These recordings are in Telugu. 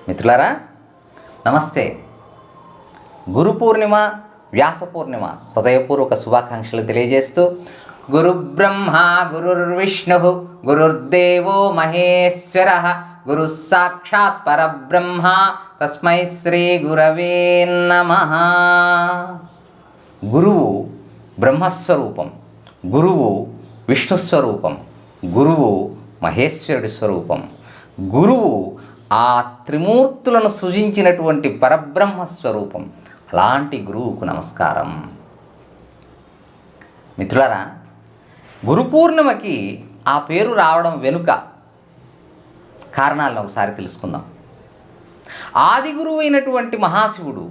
మిత్రులారా నమస్తే. గురు పూర్ణిమ, వ్యాస పూర్ణిమ హృదయపూర్వక శుభాకాంక్షలు తెలియజేస్తూ, గురు బ్రహ్మ గురుర్విష్ణు గురుర్దేవో మహేశ్వర గురు సాక్షాత్ పరబ్రహ్మ తస్మై శ్రీ గురవే నమః. గురువు బ్రహ్మస్వరూపం, గురువు విష్ణుస్వరూపం, గురువు మహేశ్వరుడి స్వరూపం. గురువు ఆ త్రిమూర్తులను సృజించినటువంటి పరబ్రహ్మస్వరూపం. అలాంటి గురువుకు నమస్కారం. మిత్రులారా, గురు పూర్ణిమకి ఆ పేరు రావడం వెనుక కారణాలను ఒకసారి తెలుసుకుందాం. ఆది గురువు అయినటువంటి మహాశివుడు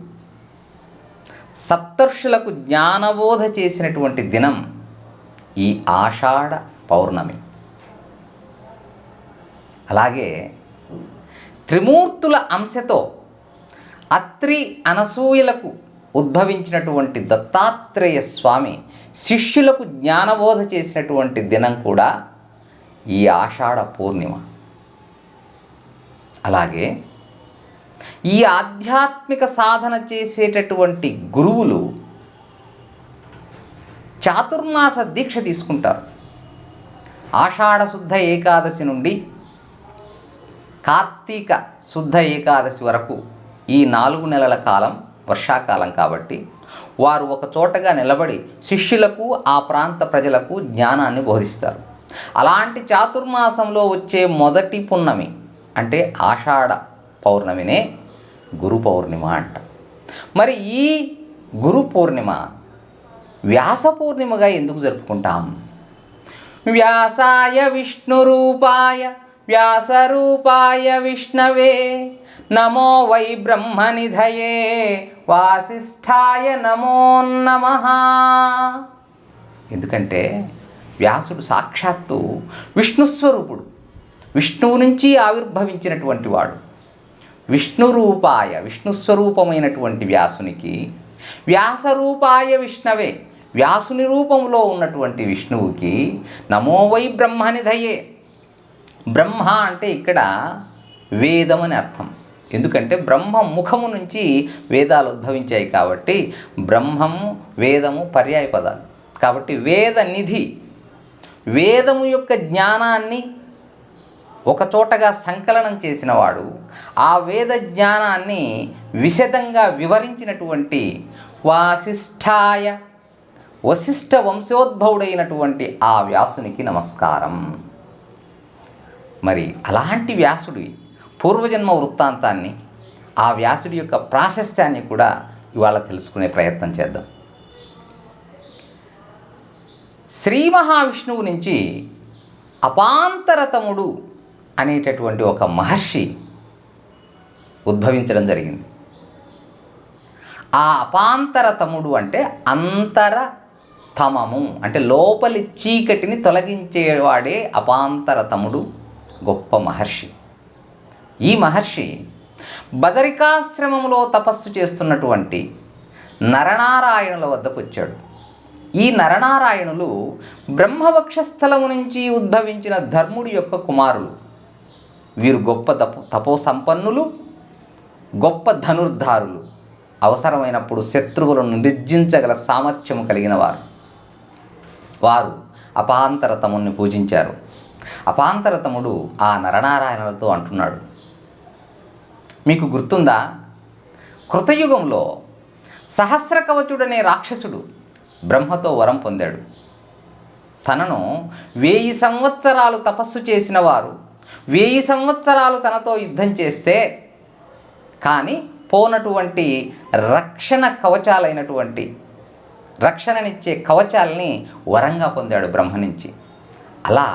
సప్తర్షులకు జ్ఞానబోధ చేసినటువంటి దినం ఈ ఆషాఢ పౌర్ణమి. అలాగే త్రిమూర్తుల అంశతో అత్రి అనసూయలకు ఉద్భవించినటువంటి దత్తాత్రేయ స్వామి శిష్యులకు జ్ఞానబోధ చేసినటువంటి దినం కూడా ఈ ఆషాఢ పూర్ణిమ. అలాగే ఈ ఆధ్యాత్మిక సాధన చేసేటటువంటి గురువులు చాతుర్మాస దీక్ష తీసుకుంటారు. ఆషాఢ శుద్ధ ఏకాదశి నుండి కార్తీక శుద్ధ ఏకాదశి వరకు ఈ 4 నెలల కాలం వర్షాకాలం కాబట్టి వారు ఒక చోటగా నిలబడి శిష్యులకు, ఆ ప్రాంత ప్రజలకు జ్ఞానాన్ని బోధిస్తారు. అలాంటి చాతుర్మాసంలో వచ్చే మొదటి పున్నమి అంటే ఆషాఢ పౌర్ణమినే గురు పౌర్ణిమ అంట. మరి ఈ గురు పూర్ణిమ వ్యాస పూర్ణిమగా ఎందుకు జరుపుకుంటాం? వ్యాసాయ విష్ణురూపాయ వ్యాసరూపాయ విష్ణవే నమో వై బ్రహ్మనిధయే వాసిష్ఠాయ నమో నమః. ఎందుకంటే వ్యాసుడు సాక్షాత్తు విష్ణుస్వరూపుడు, విష్ణువు నుంచి ఆవిర్భవించినటువంటి వాడు. విష్ణురూపాయ విష్ణుస్వరూపమైనటువంటి వ్యాసునికి, వ్యాసరూపాయ విష్ణవే వ్యాసుని రూపంలో ఉన్నటువంటి విష్ణువుకి నమో వై బ్రహ్మనిధయే. బ్రహ్మ అంటే ఇక్కడ వేదం అని అర్థం. ఎందుకంటే బ్రహ్మ ముఖము నుంచి వేదాలు ఉద్భవించాయి కాబట్టి బ్రహ్మము వేదము పర్యాయ పదాలు. కాబట్టి వేద నిధి, వేదము యొక్క జ్ఞానాన్ని ఒకచోటగా సంకలనం చేసినవాడు, ఆ వేద జ్ఞానాన్ని విశదంగా వివరించినటువంటి వాసిష్ఠాయ వశిష్ఠ వంశోద్భవుడైనటువంటి ఆ వ్యాసునికి నమస్కారం. మరి అలాంటి వ్యాసుడి పూర్వజన్మ వృత్తాంతాన్ని, ఆ వ్యాసుడి యొక్క ప్రాశస్త్యాన్ని కూడా ఇవాళ తెలుసుకునే ప్రయత్నం చేద్దాం. శ్రీ మహావిష్ణువు నుంచి అపాంతరతముడు అనేటటువంటి ఒక మహర్షి ఉద్భవించడం జరిగింది. ఆ అపాంతరతముడు అంటే అంతరతమము అంటే లోపలి చీకటిని తొలగించేవాడే అపాంతరతముడు, గొప్ప మహర్షి. ఈ మహర్షి బదరికాశ్రమంలో తపస్సు చేస్తున్నటువంటి నరనారాయణుల వద్దకు వచ్చాడు. ఈ నరనారాయణులు బ్రహ్మవక్షస్థలము నుంచి ఉద్భవించిన ధర్ముడి యొక్క కుమారులు. వీరు గొప్ప తపో సంపన్నులు, గొప్ప ధనుర్ధారులు, అవసరమైనప్పుడు శత్రువులను నిర్జించగల సామర్థ్యము కలిగిన వారు. వారు అపాంతరతముని పూజించారు. అపాంతరతముడు ఆ నరనారాయణులతో అంటున్నాడు, మీకు గుర్తుందా, కృతయుగంలో సహస్రకవచుడనే రాక్షసుడు బ్రహ్మతో వరం పొందాడు. తనను 1000 సంవత్సరాలు తపస్సు చేసిన వారు 1000 సంవత్సరాలు తనతో యుద్ధం చేస్తే కానీ పోనటువంటి రక్షణ కవచాలైనటువంటి రక్షణనిచ్చే కవచాలని వరంగా పొందాడు బ్రహ్మ నుంచి. అలా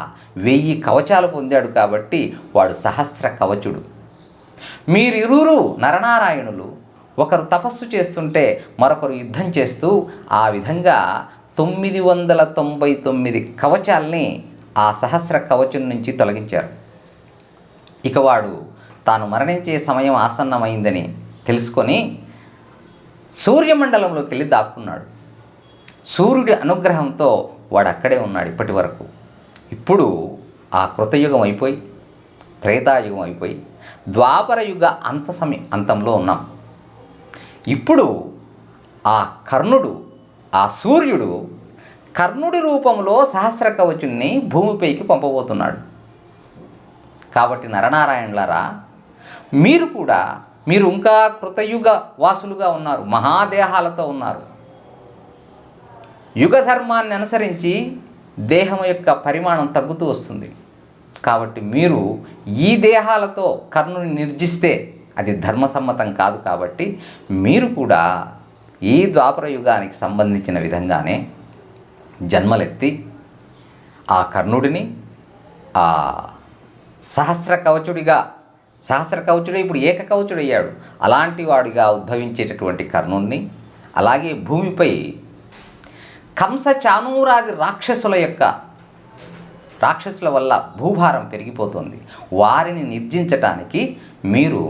1000 కవచాలు పొందాడు కాబట్టి వాడు సహస్ర కవచుడు. మీరిరువురు నరనారాయణులు, ఒకరు తపస్సు చేస్తుంటే మరొకరు యుద్ధం చేస్తూ ఆ విధంగా 999 కవచాల్ని ఆ సహస్ర కవచం నుంచి తొలగించారు. ఇక వాడు తాను మరణించే సమయం ఆసన్నమైందని తెలుసుకొని సూర్యమండలంలోకి వెళ్ళి దాక్కున్నాడు. సూర్యుడి అనుగ్రహంతో వాడు అక్కడే ఉన్నాడు ఇప్పటి వరకు. ఇప్పుడు ఆ కృతయుగం అయిపోయి త్రేతాయుగం అయిపోయి ద్వాపర యుగ అంతంలో ఉన్నాం. ఇప్పుడు ఆ కర్ణుడు, ఆ సూర్యుడు కర్ణుడి రూపంలో సహస్ర కవచుని భూమిపైకి పంపబోతున్నాడు. కాబట్టి నరనారాయణులారా, మీరు ఇంకా కృతయుగ వాసులుగా ఉన్నారు, మహాదేహాలతో ఉన్నారు. యుగ ధర్మాన్ని అనుసరించి దేహం యొక్క పరిమాణం తగ్గుతూ వస్తుంది. కాబట్టి మీరు ఈ దేహాలతో కర్ణుని నిర్జిస్తే అది ధర్మసమ్మతం కాదు. కాబట్టి మీరు కూడా ఈ ద్వాపర యుగానికి సంబంధించిన విధంగానే జన్మలెత్తి ఆ కర్ణుడిని ఆ సహస్ర కవచుడే ఇప్పుడు ఏకకవచుడయ్యాడు, అలాంటి వాడిగా ఉద్భవించేటటువంటి కర్ణుణ్ణి, అలాగే భూమిపై కంస చానూరాది రాక్షసుల వల్ల భూభారం పెరిగిపోతుంది, వారిని నిర్జించటానికి మీరు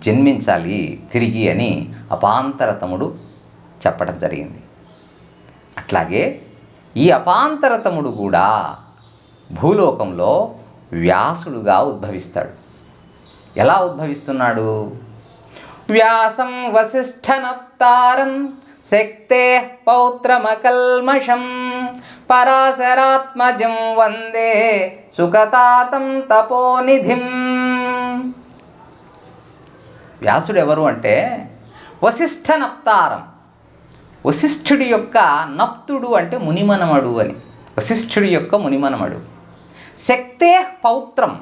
జన్మించాలి తిరిగి అని అపాంతరతముడు చెప్పడం జరిగింది. అట్లాగే ఈ అపాంతరతముడు కూడా భూలోకంలో వ్యాసుడుగా ఉద్భవిస్తాడు. ఎలా ఉద్భవిస్తున్నాడు? వ్యాసం వసిష్ఠనప్తారం శక్తే పౌత్రమకల్మషం పరాశరాత్మజం వందే సుఖతాతం తపోనిధిం. వ్యాసుడు ఎవరు అంటే వసిష్ఠనప్తారం, వశిష్ఠుడి యొక్క నప్తుడు అంటే మునిమనమడు అని, వశిష్ఠుడి యొక్క మునిమనమడు. శక్తే పౌత్రం,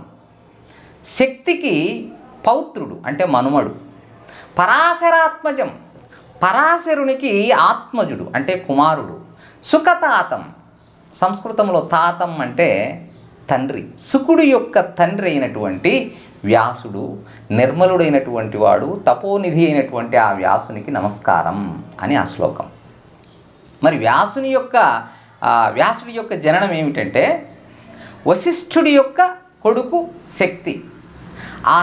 శక్తికి పౌత్రుడు అంటే మనుమడు. పరాశరాత్మజం, పరాశరునికి ఆత్మజుడు అంటే కుమారుడు. సుఖతాతం, సంస్కృతంలో తాతం అంటే తండ్రి, సుకుడు యొక్క తండ్రి అయినటువంటి వ్యాసుడు, నిర్మలుడైనటువంటి వాడు, తపోనిధి అయినటువంటి ఆ వ్యాసునికి నమస్కారం అని ఆ శ్లోకం. మరి వ్యాసుడి యొక్క జననం ఏమిటంటే వశిష్ఠుడి యొక్క కొడుకు శక్తి. ఆ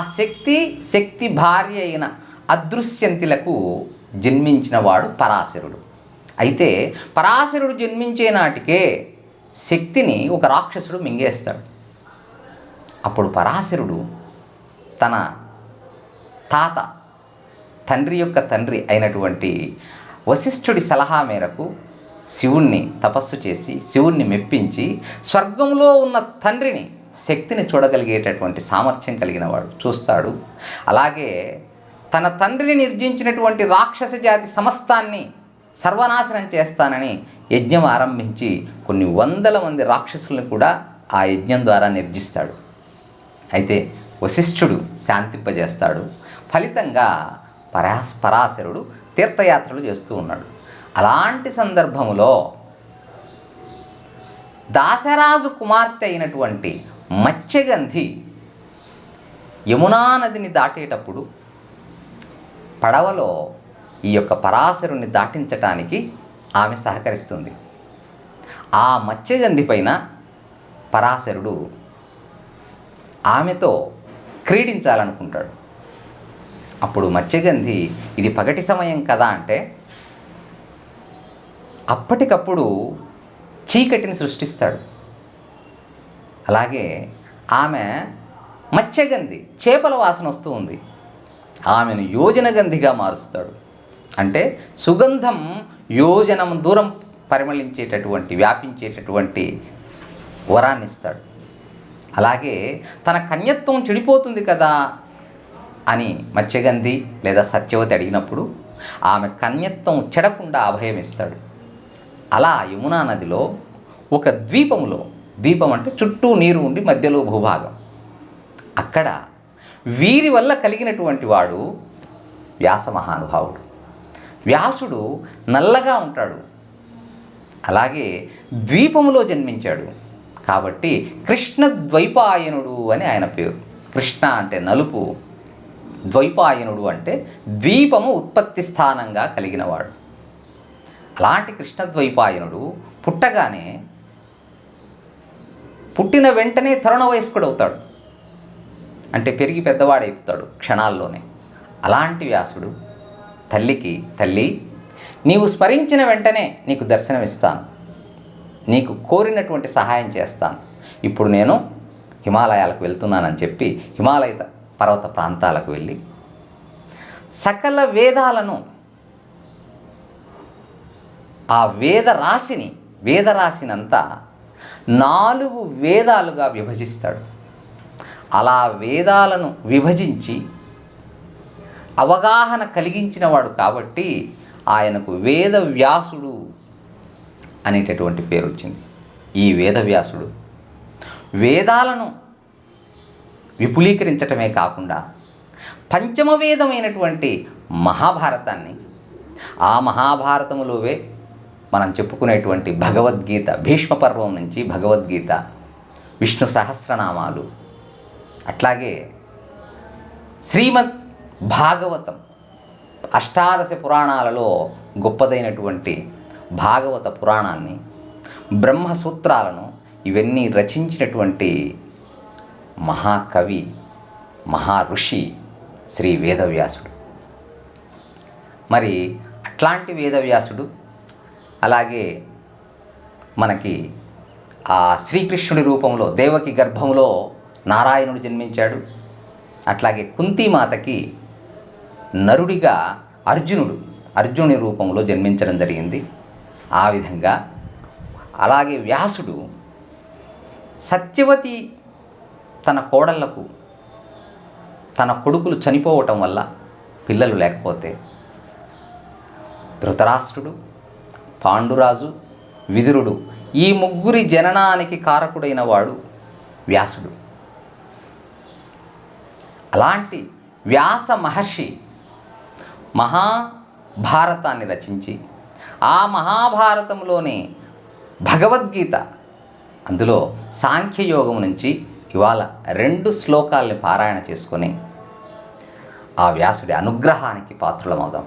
శక్తి భార్య అయిన అదృశ్యంతిలకు జన్మించిన వాడు పరాశరుడు. అయితే పరాశరుడు జన్మించే నాటికే శక్తిని ఒక రాక్షసుడు మింగేస్తాడు. అప్పుడు పరాశరుడు తన తండ్రి యొక్క తండ్రి అయినటువంటి వశిష్ఠుడి సలహా మేరకు శివుణ్ణి తపస్సు చేసి శివుణ్ణి మెప్పించి స్వర్గంలో ఉన్న తండ్రిని, శక్తిని చూడగలిగేటటువంటి సామర్థ్యం కలిగిన వాడు చూస్తాడు. అలాగే తన తండ్రిని నిర్జించినటువంటి రాక్షస జాతి సమస్తాన్ని సర్వనాశనం చేస్తానని యజ్ఞం ఆరంభించి కొన్ని వందల మంది రాక్షసులను కూడా ఆ యజ్ఞం ద్వారా నిర్జిస్తాడు. అయితే వశిష్ఠుడు శాంతింపజేస్తాడు. ఫలితంగా పరాశరుడు తీర్థయాత్రలు చేస్తూ ఉన్నాడు. అలాంటి సందర్భములో దాశరాజు కుమార్తె అయినటువంటి మత్స్యగంధి యమునా నదిని దాటేటప్పుడు పడవలో ఈ యొక్క పరాశరుని దాటించటానికి ఆమె సహకరిస్తుంది. ఆ మత్స్యగంధి పైన పరాశరుడు ఆమెతో క్రీడించాలనుకుంటాడు. అప్పుడు మత్స్యగంధి ఇది పగటి సమయం కదా అంటే అప్పటికప్పుడు చీకటిని సృష్టిస్తాడు. అలాగే ఆమె మత్స్యగంధి చేపల వాసన వస్తూ ఉంది, ఆమెను యోజనగంధిగా మారుస్తాడు. అంటే సుగంధం యోజనం దూరం వ్యాపించేటటువంటి వరాన్ని ఇస్తాడు. అలాగే తన కన్యత్వం చెడిపోతుంది కదా అని మత్స్యగంధి లేదా సత్యవతి అడిగినప్పుడు ఆమె కన్యత్వం చెడకుండా అభయం ఇస్తాడు. అలా యమునా నదిలో ఒక ద్వీపం అంటే చుట్టూ నీరు ఉండి మధ్యలో భూభాగం, అక్కడ వీరి వల్ల కలిగినటువంటి వాడు వ్యాస మహానుభావుడు. వ్యాసుడు నల్లగా ఉంటాడు, అలాగే ద్వీపములో జన్మించాడు కాబట్టి కృష్ణ ద్వైపాయనుడు అని ఆయన పేరు. కృష్ణ అంటే నలుపు, ద్వైపాయనుడు అంటే ద్వీపము ఉత్పత్తి స్థానంగా కలిగినవాడు. అలాంటి కృష్ణద్వైపాయనుడు పుట్టిన వెంటనే తరుణ వయస్కుడు అవుతాడు, అంటే పెరిగి పెద్దవాడైపోతాడు క్షణాల్లోనే. అలాంటి వ్యాసుడు తల్లి నీవు స్మరించిన వెంటనే నీకు దర్శనమిస్తాను, నీకు కోరినటువంటి సహాయం చేస్తాను, ఇప్పుడు నేను హిమాలయాలకు వెళ్తున్నానని చెప్పి హిమాలయ పర్వత ప్రాంతాలకు వెళ్ళి సకల వేదాలను, ఆ వేదరాశినంతా 4 వేదాలుగా విభజిస్తాడు. అలా వేదాలను విభజించి అవగాహన కలిగించినవాడు కాబట్టి ఆయనకు వేదవ్యాసుడు అనేటటువంటి పేరు వచ్చింది. ఈ వేదవ్యాసుడు వేదాలను విపులీకరించటమే కాకుండా పంచమ వేదమైనటువంటి మహాభారతాన్ని, ఆ మహాభారతములోవే మనం చెప్పుకునేటువంటి భగవద్గీత, భీష్మ పర్వం నుంచి భగవద్గీత, విష్ణు సహస్రనామాలు, అట్లాగే శ్రీమద్ భాగవతం, అష్టాదశ పురాణాలలో గొప్పదైనటువంటి భాగవత పురాణాన్ని, బ్రహ్మసూత్రాలను ఇవన్నీ రచించినటువంటి మహాకవి, మహాఋషి శ్రీ వేదవ్యాసుడు. మరి అట్లాంటి వేదవ్యాసుడు అలాగే మనకి ఆ శ్రీకృష్ణుడి రూపంలో దేవకి గర్భంలో నారాయణుడు జన్మించాడు. అట్లాగే కుంతీమాతకి నరుడిగా అర్జునుడి రూపంలో జన్మించడం జరిగింది. ఆ విధంగా అలాగే వ్యాసుడు సత్యవతి తన కోడళ్లకు తన కొడుకులు చనిపోవటం వల్ల పిల్లలు లేకపోతే ధృతరాష్ట్రుడు, పాండురాజు, విదురుడు ఈ ముగ్గురి జననానికి కారకుడైన వాడు వ్యాసుడు. అలాంటి వ్యాస మహర్షి మహాభారతాన్ని రచించి ఆ మహాభారతంలోనే భగవద్గీత, అందులో సాంఖ్యయోగం నుంచి ఇవాళ 2 శ్లోకాల్ని పారాయణ చేసుకొని ఆ వ్యాసుడి అనుగ్రహానికి పాత్రులమవుదాం.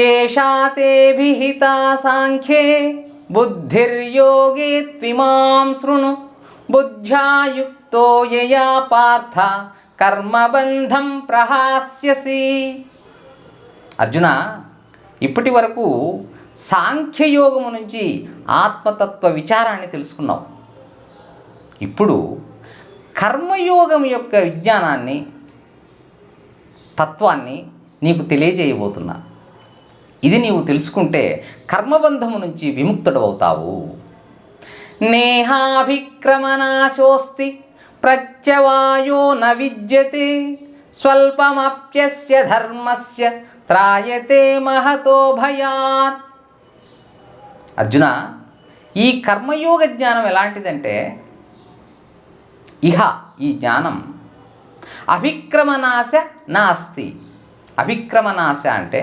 ఏషా తే విహితా సాంఖ్యే బుద్ధిర్యోగే త్విమాం శృణు బుద్ధ్యాయుక్తో యయా పార్థ కర్మబంధం ప్రహాస్యసి. అర్జున, ఇప్పటి వరకు సాంఖ్యయోగము నుంచి ఆత్మతత్వ విచారాన్ని తెలుసుకున్నావు. ఇప్పుడు కర్మయోగం యొక్క విజ్ఞానాన్ని, తత్వాన్ని నీకు తెలియజేయబోతున్నా. ఇది నీవు తెలుసుకుంటే కర్మబంధము నుంచి విముక్తుడవుతావు. నేహాభిక్రమనాశోస్తి ప్రత్యవాయో న విద్యతే స్వల్పమప్యస్య ధర్మస్య త్రాయతే మహతో భయాత్. అర్జున, ఈ కర్మయోగ జ్ఞానం ఎలాంటిదంటే, ఈ జ్ఞానం అభిక్రమనాశ నాస్తి. అభిక్రమనాశ అంటే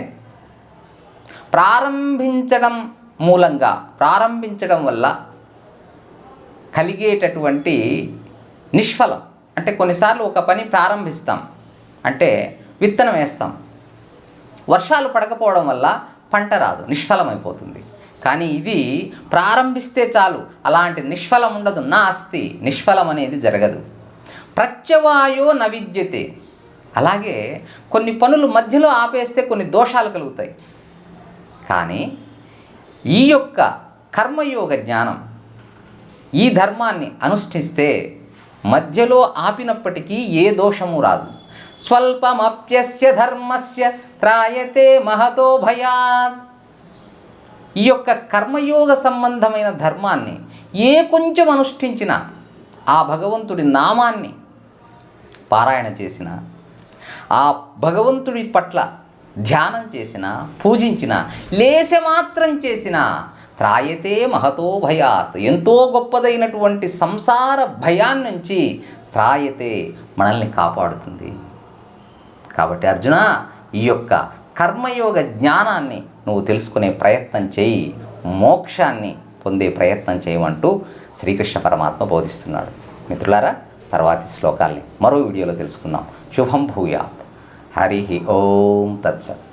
ప్రారంభించడం వల్ల కలిగేటటువంటి నిష్ఫలం. అంటే కొన్నిసార్లు ఒక పని ప్రారంభిస్తాం, అంటే విత్తనం వేస్తాం, వర్షాలు పడకపోవడం వల్ల పంట రాదు, నిష్ఫలమైపోతుంది. కానీ ఇది ప్రారంభిస్తే చాలు, అలాంటి నిష్ఫలం ఉండదు. నాస్తి, నిష్ఫలం అనేది జరగదు. ప్రత్యవాయో న విద్యతే. అలాగే కొన్ని పనులు మధ్యలో ఆపేస్తే కొన్ని దోషాలు కలుగుతాయి. కానీ ఈ యొక్క కర్మయోగ జ్ఞానం, ఈ ధర్మాన్ని అనుష్ఠిస్తే మధ్యలో ఆపినప్పటికీ ఏ దోషము రాదు. స్వల్పమప్యస్య ధర్మస్య త్రాయతే మహతో భయాత్. ఈ యొక్క కర్మయోగ సంబంధమైన ధర్మాన్ని ఏ కొంచెం అనుష్ఠించినా, ఆ భగవంతుడి నామాన్ని పారాయణ చేసిన, ఆ భగవంతుడి పట్ల ధ్యానం చేసిన, పూజించిన, లేశమాత్రం చేసిన త్రాయతే మహతో భయాత్, ఎంతో గొప్పదైనటువంటి సంసార భయాన్ని నుంచి త్రాయతే, మనల్ని కాపాడుతుంది. కాబట్టి అర్జున, ఈ యొక్క కర్మయోగ జ్ఞానాన్ని నువ్వు తెలుసుకునే ప్రయత్నం చేయి, మోక్షాన్ని పొందే ప్రయత్నం చేయమంటూ శ్రీకృష్ణ పరమాత్మ బోధిస్తున్నాడు. మిత్రులారా, తర్వాతి శ్లోకాల్ని మరో వీడియోలో తెలుసుకుందాం. శుభం భూయాత్. హరి ఓం తత్సత్.